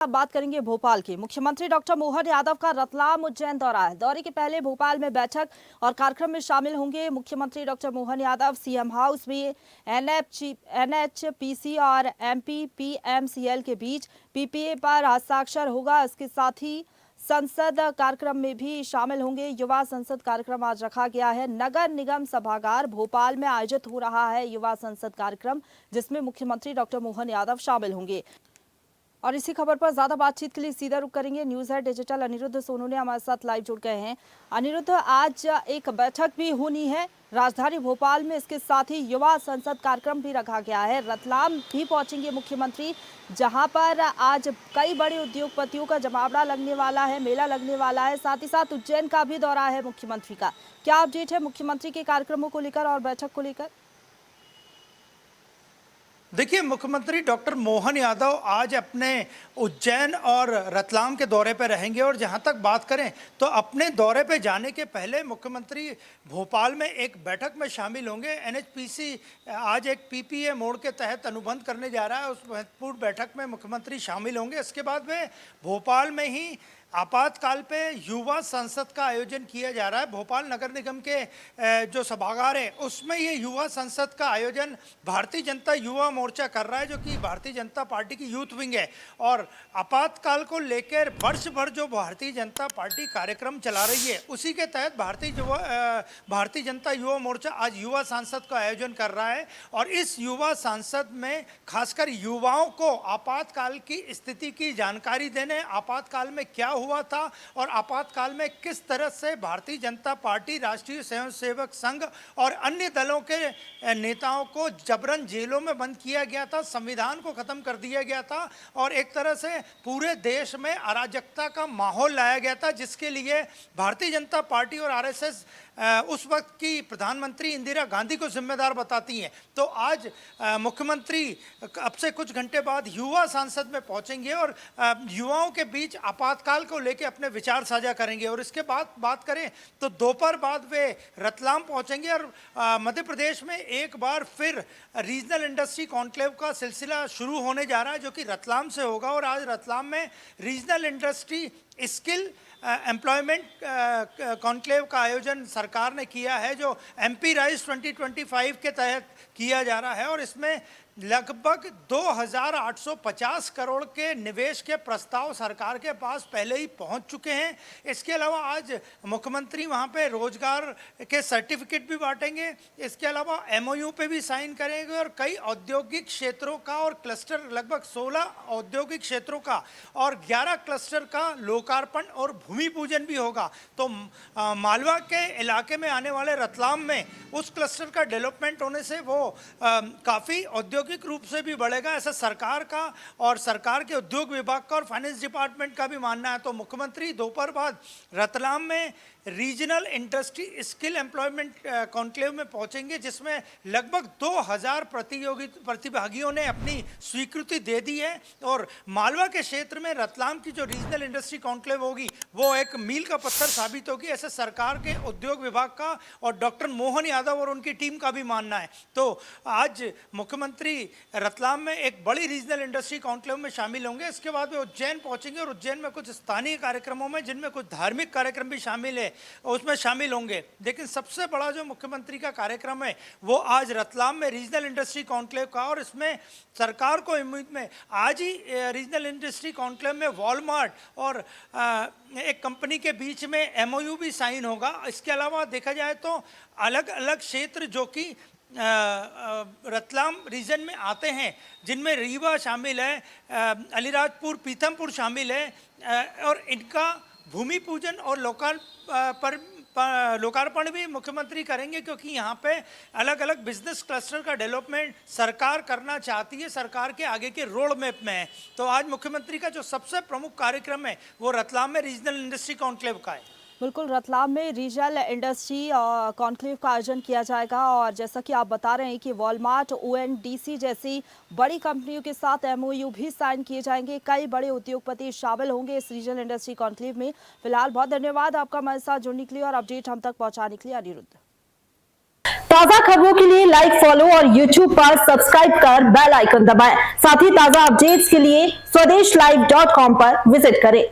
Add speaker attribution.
Speaker 1: अब बात करेंगे भोपाल की। मुख्यमंत्री डॉक्टर मोहन यादव का रतलाम उज्जैन दौरा है। दौरे के पहले भोपाल में बैठक और कार्यक्रम में शामिल होंगे। मुख्यमंत्री doctor Mohan Yadav CM house में एनएचपीसी और एमपीपीएमसीएल के बीच पीपीए पर हस्ताक्षर होगा। इसके साथ ही संसद कार्यक्रम में भी शामिल होंगे। युवा संसद कार्यक्रम आज रखा गया है। नगर निगम सभागार भोपाल में आयोजित हो रहा है युवा संसद कार्यक्रम, जिसमें मुख्यमंत्री डॉक्टर मोहन यादव शामिल होंगे। और इसी खबर पर ज्यादा बातचीत के लिए सीधा रुख करेंगे news head digital Anirudh Sonu ने हमारे साथ लाइव जुड़ गए हैं। अनिरुद्ध, आज एक बैठक भी होनी है राजधानी भोपाल में, इसके साथ ही युवा संसद कार्यक्रम भी रखा गया है। रतलाम भी पहुंचेंगे मुख्यमंत्री, जहां पर आज कई बड़े उद्योगपतियों का जमावड़ा लगने वाला है, मेला लगने वाला है। साथ ही साथ उज्जैन का भी दौरा है मुख्यमंत्री का। क्या अपडेट है मुख्यमंत्री के कार्यक्रमों को लेकर और बैठक को लेकर?
Speaker 2: देखिए, मुख्यमंत्री डॉक्टर मोहन यादव आज अपने उज्जैन और रतलाम के दौरे पर रहेंगे और जहां तक बात करें तो अपने दौरे पर जाने के पहले मुख्यमंत्री भोपाल में एक बैठक में शामिल होंगे। एनएचपीसी आज एक पीपीए मोड के तहत अनुबंध करने जा रहा है, उस महत्वपूर्ण बैठक में मुख्यमंत्री शामिल होंगे। इसके बाद वे भोपाल में ही आपातकाल पे युवा संसद का आयोजन किया जा रहा है। भोपाल नगर निगम के जो सभागार है उसमें ये युवा संसद का आयोजन भारतीय जनता युवा मोर्चा कर रहा है, जो कि भारतीय जनता पार्टी की यूथ विंग है। और आपातकाल को लेकर वर्ष भर जो भारतीय जनता पार्टी कार्यक्रम चला रही है, उसी के तहत भारतीय जनता युवा मोर्चा आज युवा संसद का आयोजन कर रहा है। और इस युवा संसद में खासकर युवाओं को आपातकाल की स्थिति की जानकारी देने, आपातकाल में क्या हुआ था और आपातकाल में किस तरह से भारतीय जनता पार्टी, राष्ट्रीय स्वयंसेवक संघ और अन्य दलों के नेताओं को जबरन जेलों में बंद किया गया था, संविधान को खत्म कर दिया गया था और एक तरह से पूरे देश में अराजकता का माहौल लाया गया था, जिसके लिए भारतीय जनता पार्टी और आरएसएस उस वक्त की प्रधानमंत्री इंदिरा गांधी को जिम्मेदार बताती हैं। तो आज मुख्यमंत्री अब से कुछ घंटे बाद युवा संसद में पहुंचेंगे और युवाओं के बीच आपातकाल को लेकर अपने विचार साझा करेंगे। और इसके बाद बात करें तो दोपहर बाद वे रतलाम पहुंचेंगे और मध्य प्रदेश में एक बार फिर रीजनल इंडस्ट्री कॉन्क्लेव का सिलसिला शुरू होने जा रहा है, जो कि रतलाम से होगा। और आज रतलाम में regional industry skill employment conclave का आयोजन सरकार ने किया है, जो एमपी राइज 2025 के तहत किया जा रहा है। और इसमें लगभग 2850 करोड़ के निवेश के प्रस्ताव सरकार के पास पहले ही पहुंच चुके हैं। इसके अलावा आज मुख्यमंत्री वहां पे रोजगार के सर्टिफिकेट भी बांटेंगे। इसके अलावा एमओयू पे भी साइन करेंगे और कई औद्योगिक क्षेत्रों का और क्लस्टर, लगभग 16 औद्योगिक क्षेत्रों का और 11 क्लस्टर का लोकार्पण और भूमि पूजन भी होगा। तो मालवा के इलाके में आने वाले रतलाम में उस क्लस्टर का डेवलपमेंट होने से वो काफ़ी औद्योगिक रूप से भी बढ़ेगा, ऐसा सरकार का और सरकार के उद्योग विभाग का और फाइनेंस डिपार्टमेंट का भी मानना है। तो मुख्यमंत्री दोपहर बाद रतलाम में regional industry skill employment conclave में पहुंचेंगे, जिसमें लगभग 2000 प्रतिभागियों ने अपनी स्वीकृति दे दी है। और मालवा के क्षेत्र में रतलाम की जो रीजनल इंडस्ट्री कॉन्क्लेव होगी वो एक मील का पत्थर साबित होगी, ऐसे सरकार के उद्योग विभाग का और डॉक्टर मोहन यादव और उनकी टीम का भी मानना है। तो आज मुख्यमंत्री रतलाम में एक बड़ी रीजनल इंडस्ट्री कॉन्क्लेव में शामिल होंगे। इसके बाद वे उज्जैन पहुंचेंगे और उज्जैन में कुछ स्थानीय कार्यक्रमों में, जिनमें कुछ धार्मिक कार्यक्रम भी शामिल है, उसमें शामिल होंगे। लेकिन सबसे बड़ा जो मुख्यमंत्री का कार्यक्रम है वो आज रतलाम में रीजनल इंडस्ट्री कॉन्क्लेव का। और इसमें सरकार को उम्मीद में आज ही रीजनल इंडस्ट्री कॉन्क्लेव में वॉलमार्ट और एक कंपनी के बीच में एमओयू भी साइन होगा। इसके अलावा देखा जाए तो अलग अलग क्षेत्र जो कि रतलाम रीजन में आते हैं, जिनमें रीवा शामिल है, अलीराजपुर, पीथमपुर शामिल है, और इनका भूमि पूजन और लोकार्पण भी मुख्यमंत्री करेंगे, क्योंकि यहाँ पे अलग अलग बिजनेस क्लस्टर का डेवलपमेंट सरकार करना चाहती है, सरकार के आगे के रोड मैप में है। तो आज मुख्यमंत्री का जो सबसे प्रमुख कार्यक्रम है वो रतलाम में रीजनल इंडस्ट्री कॉन्क्लेव का है।
Speaker 1: बिल्कुल, रतलाम में रीजनल इंडस्ट्री कॉन्क्लेव का आयोजन किया जाएगा और जैसा कि आप बता रहे हैं कि वॉलमार्ट, ओएनडीसी जैसी बड़ी कंपनियों के साथ एमओयू भी साइन किए जाएंगे। कई बड़े उद्योगपति शामिल होंगे इस रीजनल इंडस्ट्री कॉन्क्लेव में। फिलहाल बहुत धन्यवाद आपका हमारे साथ जुड़ने के लिए और अपडेट हम तक पहुंचाने के लिए, अनिरुद्ध।
Speaker 3: ताजा खबरों के लिए लाइक, फॉलो और YouTube पर सब्सक्राइब कर बेल आइकन दबाएं। साथ ही ताजा अपडेट्स के लिए swedeshlive.com पर विजिट करें।